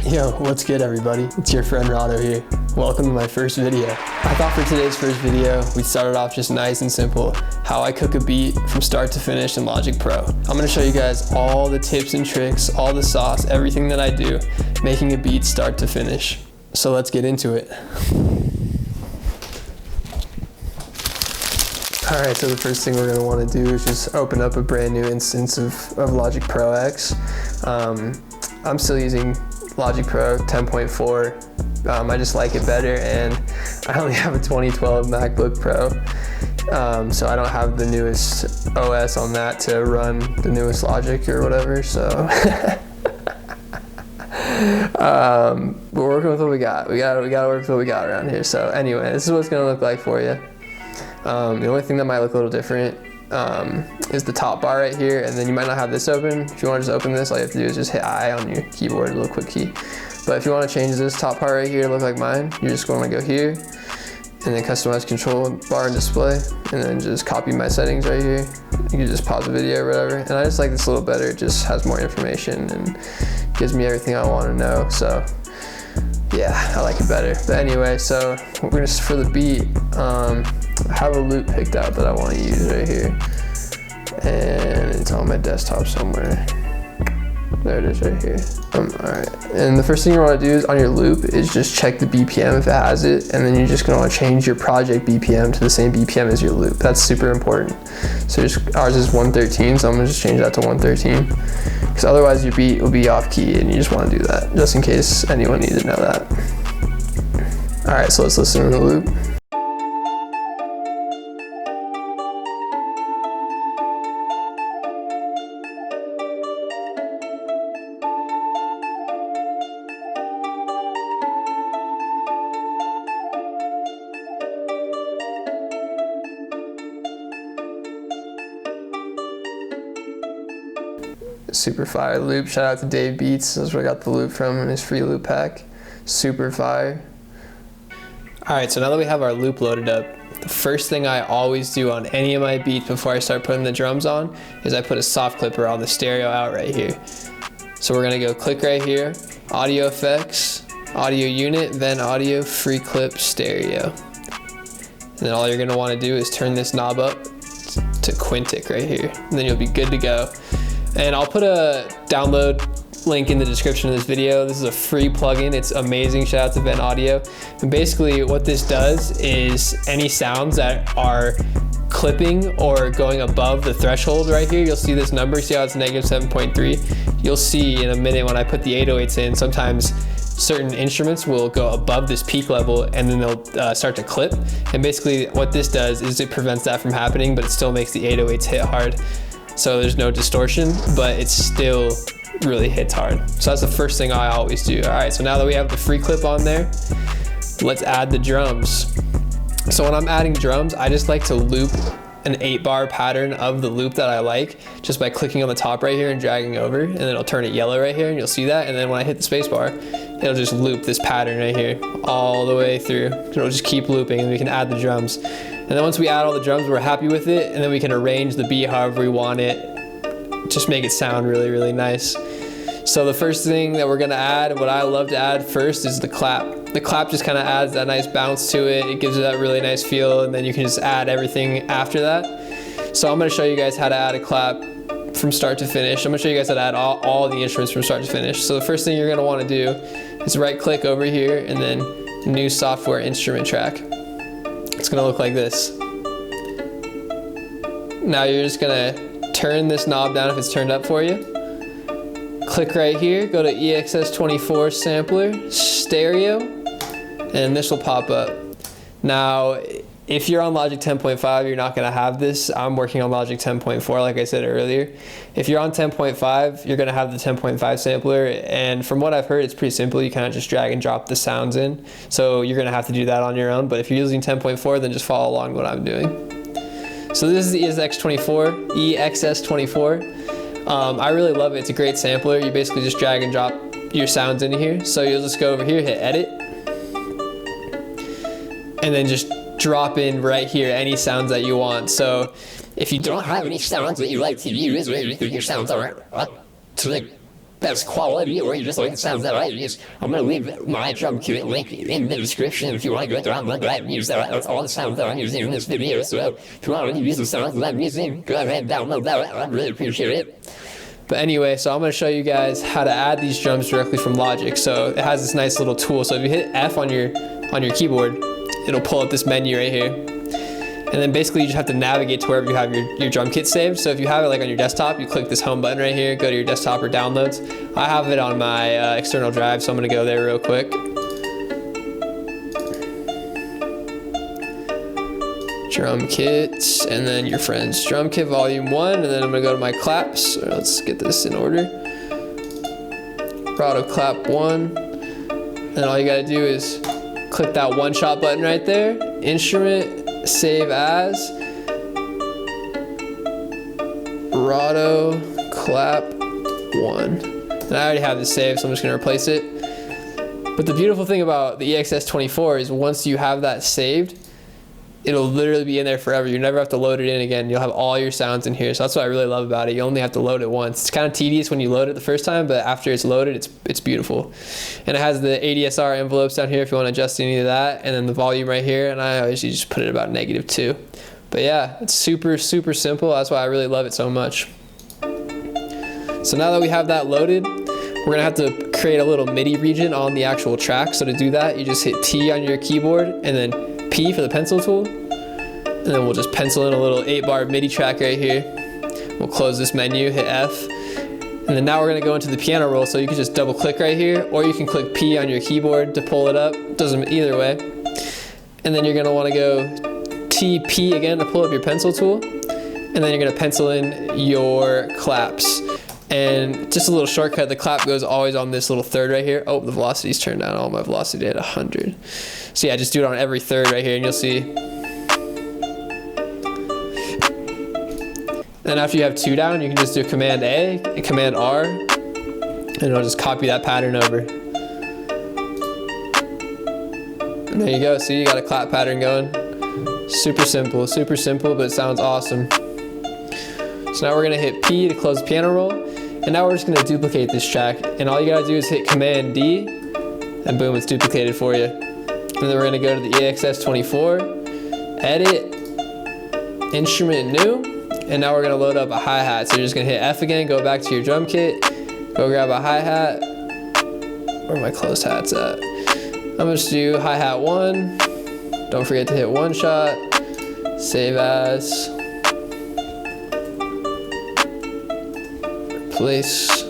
Yo, what's good everybody? It's your friend Rado here. Welcome to my first video. I thought for today's first video, we'd start it off just nice and simple, how I cook a beat from start to finish in Logic Pro. I'm gonna show you guys all the tips and tricks, all the sauce, everything that I do, making a beat start to finish. So let's get into it. All right, so the first thing we're gonna wanna do is just open up a brand new instance of Logic Pro X. I'm still using Logic Pro 10.4. I just like it better, and I only have a 2012 MacBook Pro, so I don't have the newest OS on that to run the newest Logic or whatever, so. We're working with what we got. We gotta work with what we got around here. So anyway, this is what it's gonna look like for you. The only thing that might look a little different is the top bar right here, and then you might not have this open. If you want to just open this, all you have to do is just hit I on your keyboard, a little quick key. But if you want to change this top part right here to look like mine, you're just going to go here and then customize control bar and display, and then just copy my settings right here. You can just pause the video or whatever. And I just like this a little better. It just has more information and gives me everything I want to know. So yeah, I like it better. But anyway, so we're gonna, for the beat, I have a loop picked out that I want to use right here, and it's on my desktop somewhere. There it is right here. Alright, and the first thing you want to do is on your loop is just check the BPM if it has it, and then you're just going to want to change your project BPM to the same BPM as your loop. That's super important. So ours is 113, so I'm going to just change that to 113, because otherwise your beat will be off key, and you just want to do that, just in case anyone needed to know that. Alright, so let's listen to the loop. Super fire loop. Shout out to Dave Beats. That's where I got the loop from in his free loop pack. Super fire. Alright, so now that we have our loop loaded up, the first thing I always do on any of my beats before I start putting the drums on is I put a soft clipper on the stereo out right here. So we're gonna go click right here, audio effects, audio unit, then audio free clip stereo. And then all you're gonna wanna do is turn this knob up to quintic right here. And then you'll be good to go. And I'll put a download link in the description of this video. This is a free plugin. It's amazing. Shout out to Vent Audio. And basically what this does is any sounds that are clipping or going above the threshold right here, you'll see this number. See how it's -7.3? You'll see in a minute when I put the 808s in, sometimes certain instruments will go above this peak level and then they'll start to clip. And basically what this does is it prevents that from happening, but it still makes the 808s hit hard. So there's no distortion, but it still really hits hard. So that's the first thing I always do. All right, so now that we have the free clip on there, let's add the drums. So when I'm adding drums, I just like to loop an 8-bar pattern of the loop that I like, just by clicking on the top right here and dragging over, and then it'll turn it yellow right here, and you'll see that. And then when I hit the space bar, it'll just loop this pattern right here all the way through. It'll just keep looping, and we can add the drums. And then once we add all the drums, we're happy with it, and then we can arrange the beat however we want it. Just make it sound really, really nice. So the first thing that we're gonna add, what I love to add first, is the clap. The clap just kind of adds that nice bounce to it. It gives it that really nice feel, and then you can just add everything after that. So I'm gonna show you guys how to add a clap from start to finish. I'm gonna show you guys how to add all the instruments from start to finish. So the first thing you're gonna wanna do is right click over here and then new software instrument track. It's gonna look like this. Now you're just gonna turn this knob down if it's turned up for you. Click right here, go to EXS24 sampler, stereo, and this will pop up. Now, if you're on Logic 10.5, you're not gonna have this. I'm working on Logic 10.4, like I said earlier. If you're on 10.5, you're gonna have the 10.5 sampler, and from what I've heard, it's pretty simple. You kind of just drag and drop the sounds in. So you're gonna have to do that on your own, but if you're using 10.4, then just follow along what I'm doing. So this is the EXS24. I really love it. It's a great sampler. You basically just drag and drop your sounds into here. So you'll just go over here, hit edit, and then just drop in right here any sounds that you want. So If you don't have any sounds that you like to use, or you think your sounds aren't up to the best quality, or you just like the sounds that I use, I'm going to leave my drum kit link in the description if you want to go down and grab and use that. That's all the sounds that I'm using in this video, so if you want to use the sounds that I'm using, go ahead and download that. I'd really appreciate it. But anyway, so I'm going to show you guys how to add these drums directly from Logic. So it has this nice little tool. So if you hit F on your keyboard, it'll pull up this menu right here. And then basically you just have to navigate to wherever you have your drum kit saved. So if you have it like on your desktop, you click this home button right here, go to your desktop or downloads. I have it on my external drive, so I'm going to go there real quick. Drum kits, and then your friend's drum kit volume 1, and then I'm gonna go to my claps. So let's get this in order. Rado clap 1, and all you gotta do is click that one shot button right there, instrument, save as, Rado clap 1. And I already have this saved, so I'm just gonna replace it. But the beautiful thing about the EXS24 is once you have that saved, it'll literally be in there forever. You never have to load it in again. You'll have all your sounds in here. So that's what I really love about it. You only have to load it once. It's kind of tedious when you load it the first time, but after it's loaded, it's beautiful. And it has the ADSR envelopes down here if you want to adjust any of that, and then the volume right here. And I always just put it about -2. But yeah, it's super, super simple. That's why I really love it so much. So now that we have that loaded, we're gonna have to create a little MIDI region on the actual track. So to do that, you just hit T on your keyboard and then P for the pencil tool, and then we'll just pencil in a little 8-bar MIDI track right here. We'll close this menu, hit F, and then now we're gonna go into the piano roll, so you can just double click right here, or you can click P on your keyboard to pull it up, doesn't either way. And then you're gonna wanna go TP again to pull up your pencil tool, and then you're gonna pencil in your claps. And just a little shortcut, the clap goes always on this little third right here. Oh, the velocity's turned down. All my velocity at 100. So yeah, just do it on every third right here and you'll see. Then after you have 2 down, you can just do Command A and Command R, and it'll just copy that pattern over. And there you go. See, you got a clap pattern going. Super simple, but it sounds awesome. So now we're gonna hit P to close the piano roll. And now we're just gonna duplicate this track. And all you gotta do is hit Command D, and boom, it's duplicated for you. And then we're gonna go to the EXS24, edit, instrument new, and now we're gonna load up a hi-hat. So you're just gonna hit F again, go back to your drum kit, go grab a hi-hat. Where are my closed hats at? I'm gonna just do hi-hat 1. Don't forget to hit 1 shot, save as, replace,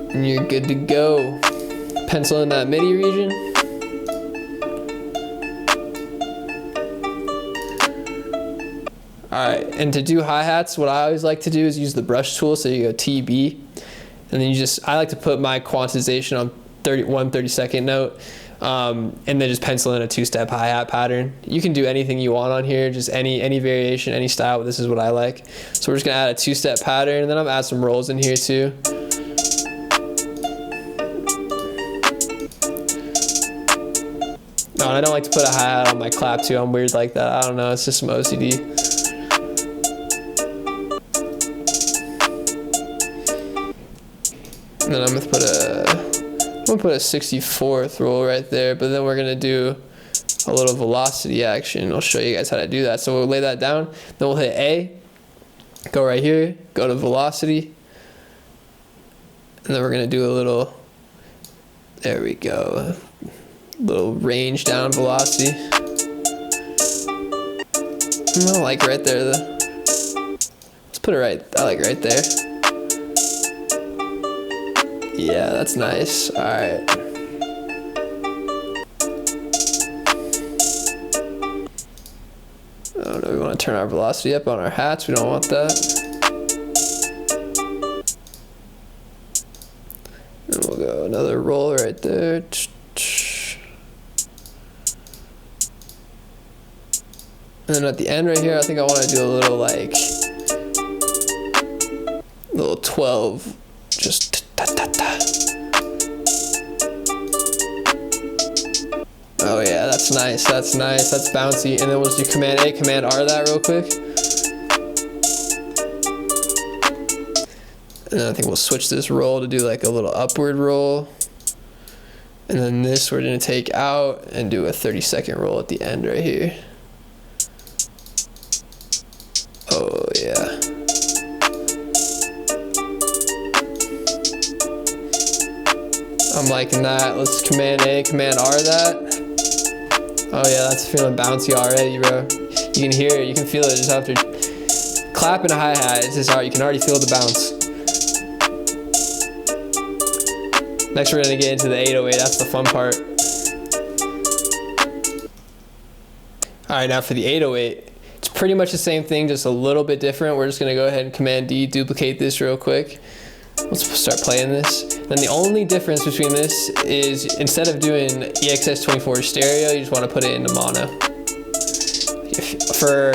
and you're good to go. Pencil in that MIDI region. Alright, and to do hi-hats, what I always like to do is use the brush tool. So you go TB, and then I like to put my quantization on 32nd note, and then just pencil in a 2-step hi-hat pattern. You can do anything you want on here, just any variation, any style, but this is what I like. So we're just gonna add a 2-step pattern, and then I'm gonna add some rolls in here too. No, and I don't like to put a hi-hat on my clap too. I'm weird like that. I don't know, it's just some OCD. And then I'm gonna put a 64th roll right there, but then we're gonna do a little velocity action. I'll show you guys how to do that. So we'll lay that down, then we'll hit A, go right here, go to velocity, and then we're gonna do a little, there we go, little range down velocity. I like right there though. Let's put it right, I like right there. Yeah, that's nice. All right. Oh no, we want to turn our velocity up on our hats. We don't want that. And we'll go another roll right there. And then at the end right here, I think I want to do a little like, little 12, just ta ta ta. Oh yeah, that's nice, that's nice, that's bouncy. And then we'll just do Command A, Command R that real quick. And then I think we'll switch this roll to do like a little upward roll. And then this we're gonna take out and do a 30-second roll at the end right here. Oh yeah. I'm liking that. Let's Command A, Command R that. Oh yeah, that's feeling bouncy already, bro. You can hear it, you can feel it just after clapping a hi-hat. It's just you can already feel the bounce. Next we're gonna get into the 808, that's the fun part. All right, now for the 808, it's pretty much the same thing, just a little bit different. We're just gonna go ahead and Command D, duplicate this real quick. Let's start playing this. Then the only difference between this is instead of doing EXS24 stereo, you just want to put it into mono. For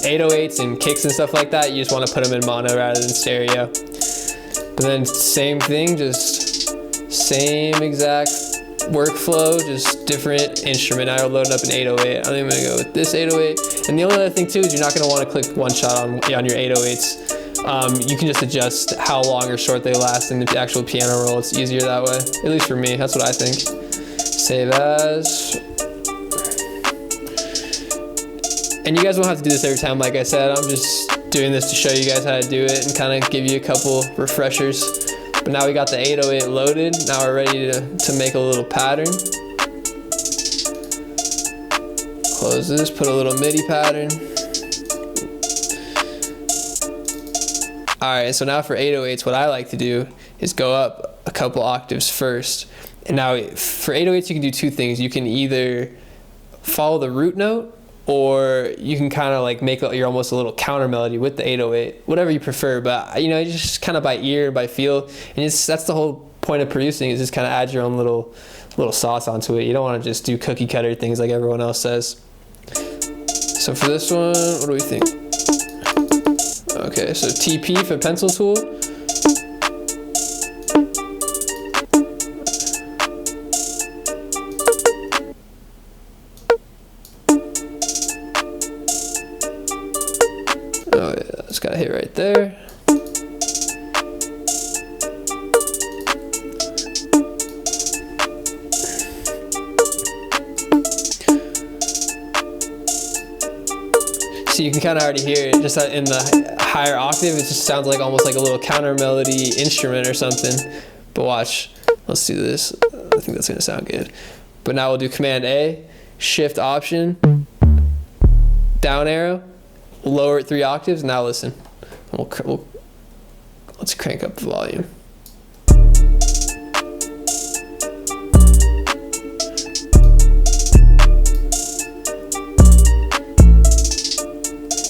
808s and kicks and stuff like that, you just want to put them in mono rather than stereo. But then same thing, just same exact workflow, just different instrument. I loaded up an 808. I think I'm gonna go with this 808. And the only other thing too is you're not gonna want to click one shot on your 808s. You can just adjust how long or short they last in the actual piano roll. It's easier that way, at least for me. That's what I think. Save as. And you guys won't have to do this every time, like I said. I'm just doing this to show you guys how to do it and kind of give you a couple refreshers. But now we got the 808 loaded. Now we're ready to make a little pattern. Close this, put a little MIDI pattern. Alright, so now for 808s, what I like to do is go up a couple octaves first. And now for 808s, you can do two things. You can either follow the root note, or you can kind of like make your almost a little counter melody with the 808, whatever you prefer. But you know, just kind of by ear, by feel, and that's the whole point of producing, is just kind of add your own little sauce onto it. You don't want to just do cookie cutter things like everyone else says. So for this one, what do we think? Okay, so TP for pencil tool. Oh yeah, just gotta hit right there. So you can kind of already hear it just in the higher octave. It just sounds like almost like a little counter melody instrument or something. But watch, let's do this. I think that's gonna sound good. But now we'll do Command A, Shift Option, down arrow, lower it 3 octaves. Now listen. Let's crank up the volume.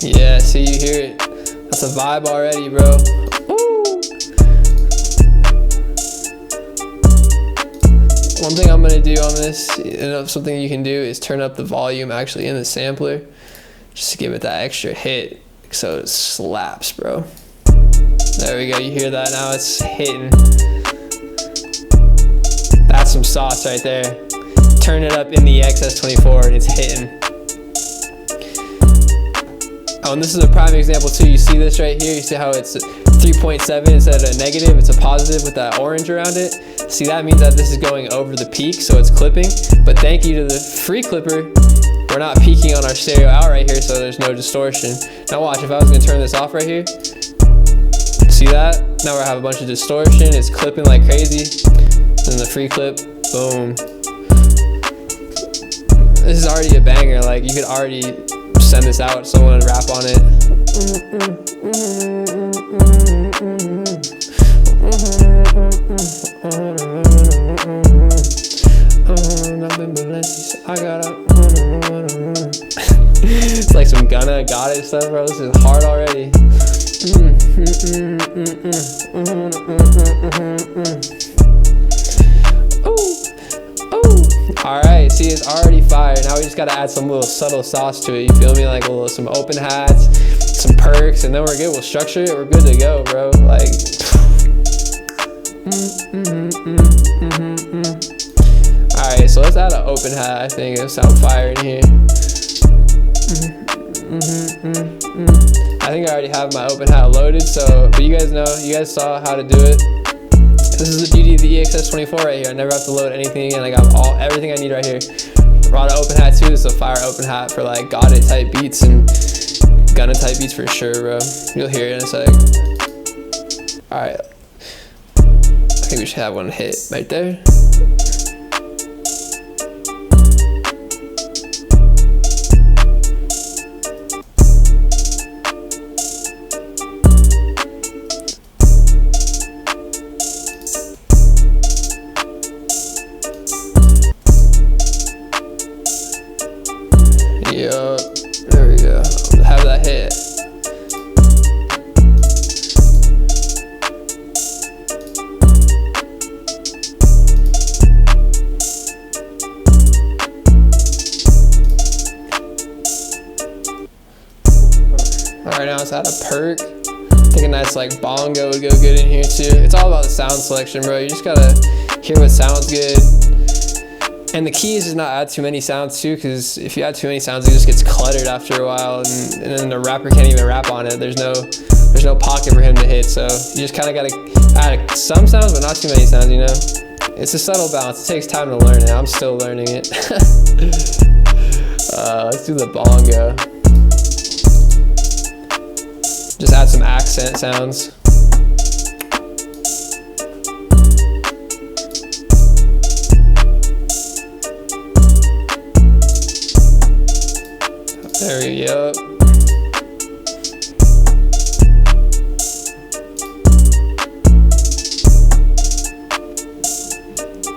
Yeah, see, you hear it. That's a vibe already, bro. Woo! One thing I'm gonna do on this, something you can do, is turn up the volume actually in the sampler, just to give it that extra hit, so it slaps, bro. There we go, you hear that now, it's hitting. That's some sauce right there. Turn it up in the XS24 and it's hitting. Oh, and this is a prime example too. You see this right here? You see how it's 3.7 instead of a negative? It's a positive with that orange around it. See, that means that this is going over the peak, so it's clipping. But thank you to the free clipper, we're not peaking on our stereo out right here, so there's no distortion. Now watch, if I was gonna turn this off right here, see that? Now we have a bunch of distortion, it's clipping like crazy. Then the free clip, boom. This is already a banger, like you could already send this out, someone rap on it. It's like some gunna, got it stuff, bro. This is hard already. Alright, see, it's already fire. Now we just gotta add some little subtle sauce to it, you feel me? Like some open hats, some perks, and then we're good. We'll structure it, we're good to go, bro. Like, alright, Okay, so let's add an open hat. I think it'll sound fire in here. I think I already have my open hat loaded, so, but you guys know, you guys saw how to do it. This is the beauty of the EXS24 right here. I never have to load anything, and I got everything I need right here. Rada open hat too. This is a fire open hat for like got it type beats and gunna type beats for sure, bro. You'll hear it in a sec. All right, I think we should have one hit right there. Yup, there we go. Have that hit. Alright, now let's add a perk. I think a nice like bongo would go good in here too. It's all about the sound selection, bro. You just gotta hear what sounds good. And the key is to not add too many sounds too, because if you add too many sounds, it just gets cluttered after a while, and then the rapper can't even rap on it. There's no pocket for him to hit, so you just kind of gotta add some sounds, but not too many sounds, you know? It's a subtle balance. It takes time to learn it. I'm still learning it. Let's do the bongo. Just add some accent sounds. There we go.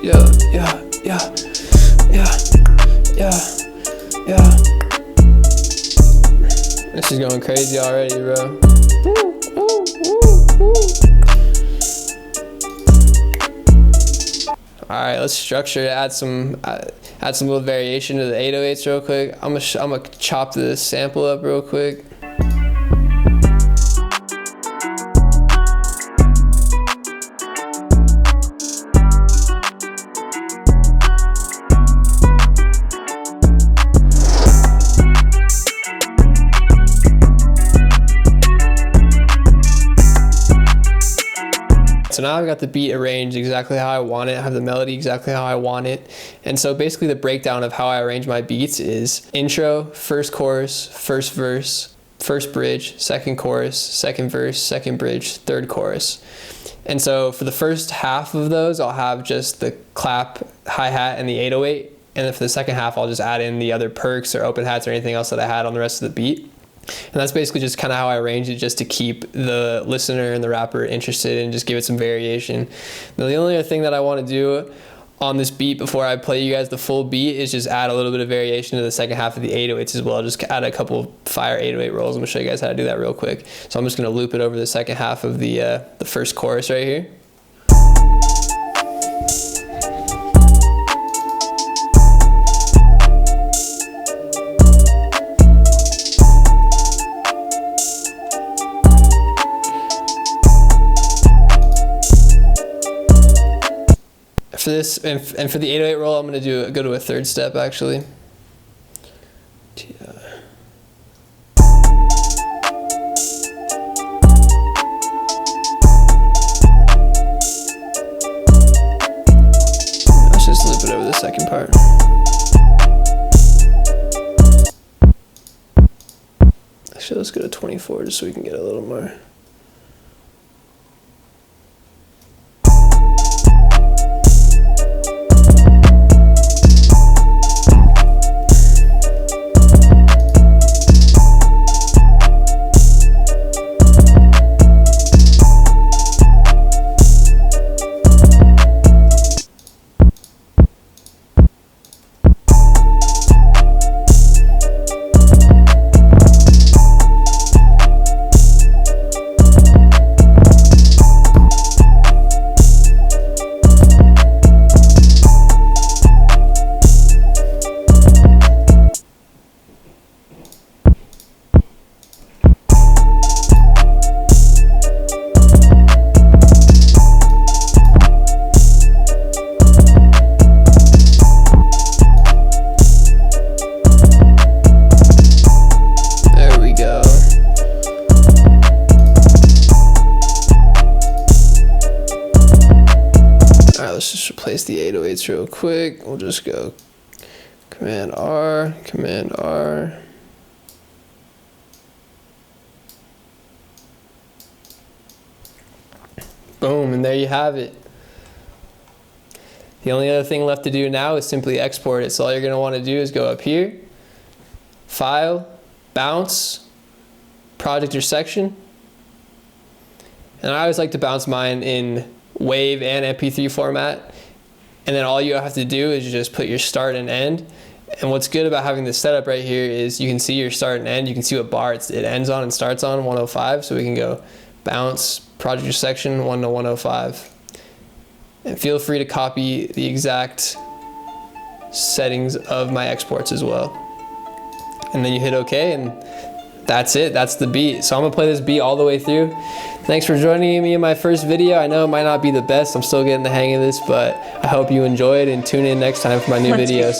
Yeah. This is going crazy already, bro. All right, let's structure it. Add some little variation to the 808s real quick. I'm gonna chop this sample up real quick. So now I've got the beat arranged exactly how I want it. I have the melody exactly how I want it. And so basically the breakdown of how I arrange my beats is intro, first chorus, first verse, first bridge, second chorus, second verse, second bridge, third chorus. And so for the first half of those, I'll have just the clap, hi-hat, and the 808. And then for the second half, I'll just add in the other perks or open hats or anything else that I had on the rest of the beat. And that's basically just kind of how I arrange it, just to keep the listener and the rapper interested and just give it some variation. Now, the only other thing that I want to do on this beat before I play you guys the full beat is just add a little bit of variation to the second half of the 808s as well. Just add a couple fire 808 rolls. I'm going to show you guys how to do that real quick. So I'm just going to loop it over the second half of the first chorus right here. For this and for the 808 roll, I'm gonna go to a third step actually. Let's just loop it over the second part. Actually, let's go to 24 just so we can get a little more. Let's replace the 808s real quick. We'll just go Command R, Command R. Boom, and there you have it. The only other thing left to do now is simply export it. So all you're going to want to do is go up here, File, Bounce, Project or Section. And I always like to bounce mine in WAV and MP3 format. And then all you have to do is just put your start and end. And what's good about having this setup right here is you can see your start and end. You can see what bar it ends on and starts on, 105. So we can go bounce, project or section, 1 to 105. And feel free to copy the exact settings of my exports as well. And then you hit OK, and that's it. That's the beat. So I'm gonna play this beat all the way through. Thanks for joining me in my first video. I know it might not be the best. I'm still getting the hang of this, but I hope you enjoyed, and tune in next time for my new videos.